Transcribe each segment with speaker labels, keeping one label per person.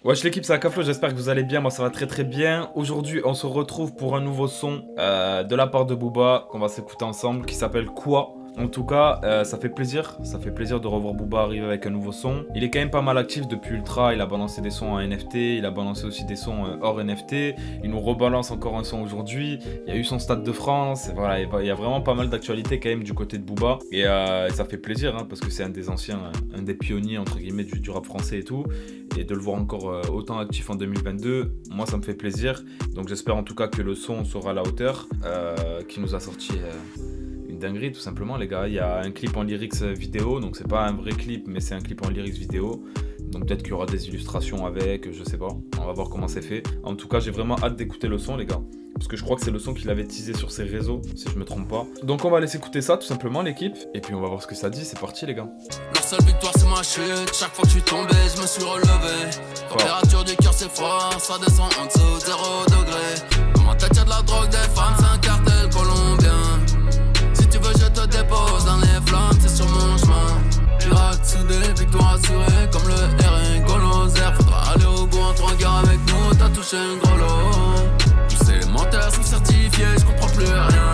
Speaker 1: Wesh l'équipe, c'est Akaflo, j'espère que vous allez bien, moi ça va très très bien. Aujourd'hui on se retrouve pour un nouveau son de la part de Booba qu'on va s'écouter ensemble qui s'appelle Quoi. En tout cas, ça fait plaisir de revoir Booba arriver avec un nouveau son. Il est quand même pas mal actif depuis Ultra, il a balancé des sons en NFT, il a balancé aussi des sons hors NFT. Il nous rebalance encore un son aujourd'hui, il y a eu son Stade de France, et voilà, il y a vraiment pas mal d'actualités quand même du côté de Booba. Et ça fait plaisir hein, parce que c'est un des anciens, un des pionniers entre guillemets du rap français et tout. Et de le voir encore autant actif en 2022, moi ça me fait plaisir. Donc j'espère en tout cas que le son sera à la hauteur, qui nous a sorti... une dinguerie tout simplement les gars. Il y a un clip en lyrics vidéo, donc c'est pas un vrai clip mais c'est un clip en lyrics vidéo, donc peut-être qu'il y aura des illustrations avec, je sais pas, on va voir comment c'est fait. En tout cas j'ai vraiment hâte d'écouter le son les gars, parce que je crois que c'est le son qu'il avait teasé sur ses réseaux si je me trompe pas. Donc on va laisser écouter ça tout simplement l'équipe, et puis on va voir ce que ça dit. C'est parti les gars.
Speaker 2: Leur seule victoire c'est ma chute, chaque fois que je suis tombé je me suis relevé. Température du cœur c'est froid, ça descend en dessous 0 degré. Dans ma tête y'a de la drogue, des femmes, c'est un cartel colombien. Je te dépose dans les flammes, c'est sur mon chemin. Pirate soudé, victoire assurée comme le R1 Golozer. Faudra aller au bout, entre en guerre avec nous, t'as touché un gros lot. Tous ces menteurs sont certifiés, je comprends plus rien.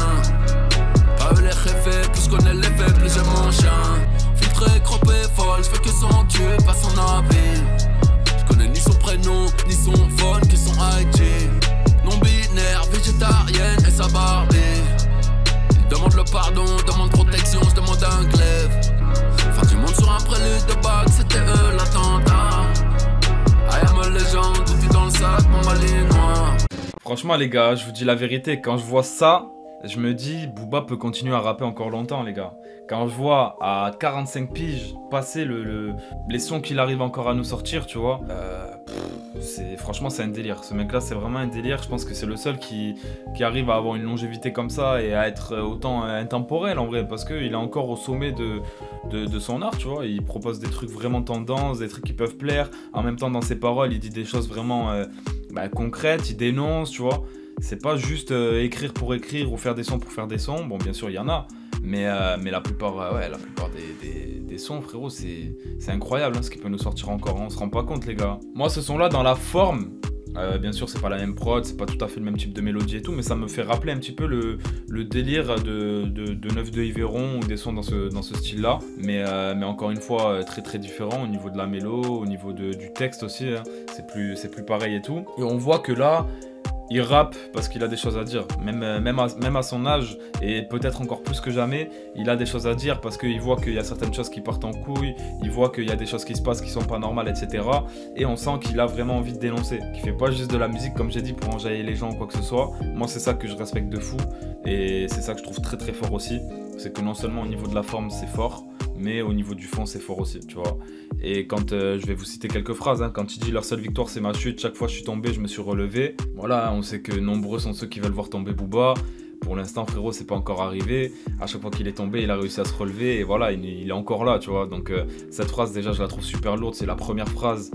Speaker 2: Pas eu les réfés, plus je connais l'effet, plus j'aime mon chien. Filtré, croppé, folle, je fais que son cul, pas son habit. Je connais ni son prénom, ni son phone, qui sont IG. Non-binaire, végétarienne et sa Barbie. Demande le pardon, demande protection, je demande un glaive. Fin du monde sur un prélude de bague, c'était eux l'attentat. I am a legend, tout est dans le sac, mon malinois.
Speaker 1: Franchement les gars, je vous dis la vérité, quand je vois ça, je me dis Booba peut continuer à rapper encore longtemps les gars. Quand je vois à 45 piges passer les sons qu'il arrive encore à nous sortir, tu vois, franchement c'est un délire. Ce mec là c'est vraiment un délire. Je pense que c'est le seul qui arrive à avoir une longévité comme ça et à être autant intemporel en vrai, parce qu'il est encore au sommet de son art, tu vois. Il propose des trucs vraiment tendance, des trucs qui peuvent plaire. En même temps dans ses paroles il dit des choses vraiment concrètes, il dénonce, tu vois. C'est pas juste écrire pour écrire ou faire des sons pour faire des sons. Bon, bien sûr, il y en a. Mais la plupart des sons, frérot, c'est incroyable hein, ce qu'il peut nous sortir encore. Hein. On se rend pas compte, les gars. Moi, ce son-là, dans la forme, bien sûr, c'est pas la même prod, c'est pas tout à fait le même type de mélodie et tout, mais ça me fait rappeler un petit peu le délire de 9 de Yveron ou des sons dans ce style-là. Mais encore une fois, très très différent au niveau de la mélo, au niveau du texte aussi. Hein. C'est plus pareil et tout. Et on voit que là... il rappe parce qu'il a des choses à dire, même à son âge, et peut-être encore plus que jamais, il a des choses à dire parce qu'il voit qu'il y a certaines choses qui partent en couille, il voit qu'il y a des choses qui se passent qui sont pas normales, etc. Et on sent qu'il a vraiment envie de dénoncer, qu'il fait pas juste de la musique, comme j'ai dit, pour enjailler les gens ou quoi que ce soit. Moi, c'est ça que je respecte de fou, et c'est ça que je trouve très très fort aussi. C'est que non seulement au niveau de la forme, c'est fort, mais au niveau du fond, c'est fort aussi, tu vois. Et quand, je vais vous citer quelques phrases, hein, quand il dit « Leur seule victoire, c'est ma chute, chaque fois je suis tombé, je me suis relevé », voilà, on sait que nombreux sont ceux qui veulent voir tomber Booba. Pour l'instant, frérot, c'est pas encore arrivé. À chaque fois qu'il est tombé, il a réussi à se relever, et voilà, il est encore là, tu vois. Donc cette phrase, déjà, je la trouve super lourde. C'est la première phrase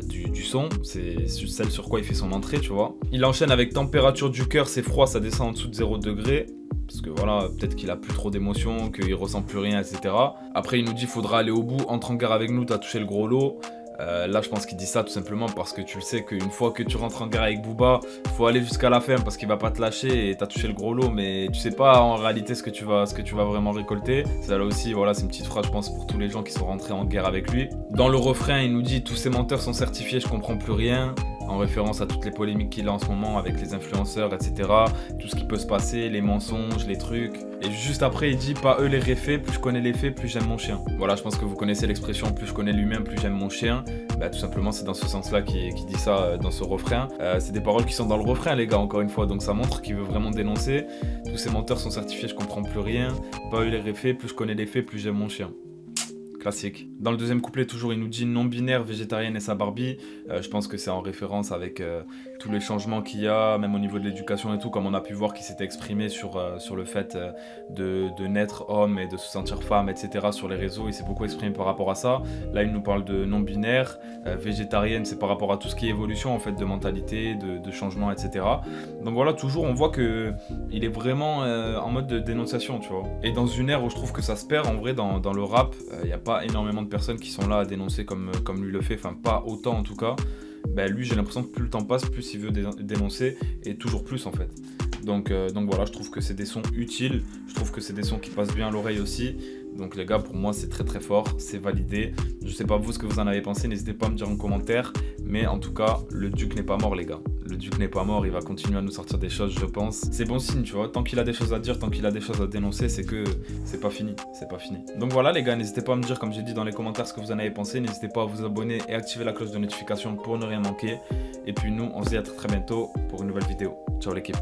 Speaker 1: du son, c'est celle sur quoi il fait son entrée, tu vois. Il enchaîne avec « Température du cœur, c'est froid, ça descend en dessous de 0 degré ». Parce que voilà, peut-être qu'il a plus trop d'émotions, qu'il ressent plus rien, etc. Après, il nous dit faudra aller au bout, entre en guerre avec nous, t'as touché le gros lot. Là, je pense qu'il dit ça tout simplement parce que tu le sais qu'une fois que tu rentres en guerre avec Booba, faut aller jusqu'à la fin parce qu'il va pas te lâcher et t'as touché le gros lot, mais tu sais pas en réalité ce que tu vas vraiment récolter. Ça là aussi, voilà, c'est une petite phrase, je pense, pour tous les gens qui sont rentrés en guerre avec lui. Dans le refrain, il nous dit tous ces menteurs sont certifiés, je comprends plus rien. En référence à toutes les polémiques qu'il a en ce moment avec les influenceurs, etc. Tout ce qui peut se passer, les mensonges, les trucs. Et juste après, il dit pas eux les réfaits, plus je connais les faits, plus j'aime mon chien. Voilà, je pense que vous connaissez l'expression plus je connais l'humain, plus j'aime mon chien. Bah, tout simplement, c'est dans ce sens-là qu'il dit ça dans ce refrain. C'est des paroles qui sont dans le refrain, les gars, encore une fois. Donc ça montre qu'il veut vraiment dénoncer. Tous ces menteurs sont certifiés, je comprends plus rien. Pas eux les réfaits, plus je connais les faits, plus j'aime mon chien. Classique. Dans le deuxième couplet, toujours, il nous dit non-binaire, végétarienne et sa Barbie. Je pense que c'est en référence avec tous les changements qu'il y a, même au niveau de l'éducation et tout, comme on a pu voir qu'il s'était exprimé sur le fait de naître homme et de se sentir femme, etc. sur les réseaux. Il s'est beaucoup exprimé par rapport à ça. Là, il nous parle de non-binaire, végétarienne, c'est par rapport à tout ce qui est évolution, en fait, de mentalité, de changement, etc. Donc voilà, toujours, on voit que il est vraiment en mode de dénonciation, tu vois. Et dans une ère où je trouve que ça se perd, en vrai, dans le rap, il n'y a pas énormément de personnes qui sont là à dénoncer comme lui le fait, enfin pas autant en tout cas. ben lui j'ai l'impression que plus le temps passe, plus il veut dénoncer, et toujours plus en fait. Donc voilà, je trouve que c'est des sons utiles, je trouve que c'est des sons qui passent bien à l'oreille aussi. Donc les gars, pour moi c'est très très fort, c'est validé. Je sais pas vous ce que vous en avez pensé, n'hésitez pas à me dire en commentaire. Mais en tout cas, le Duc n'est pas mort les gars. Le Duc n'est pas mort, il va continuer à nous sortir des choses je pense. C'est bon signe tu vois, tant qu'il a des choses à dire, tant qu'il a des choses à dénoncer, c'est que c'est pas fini, c'est pas fini. Donc voilà les gars, n'hésitez pas à me dire comme j'ai dit dans les commentaires ce que vous en avez pensé. N'hésitez pas à vous abonner et activer la cloche de notification pour ne rien manquer. Et puis nous, on se dit à très très bientôt pour une nouvelle vidéo. Ciao l'équipe.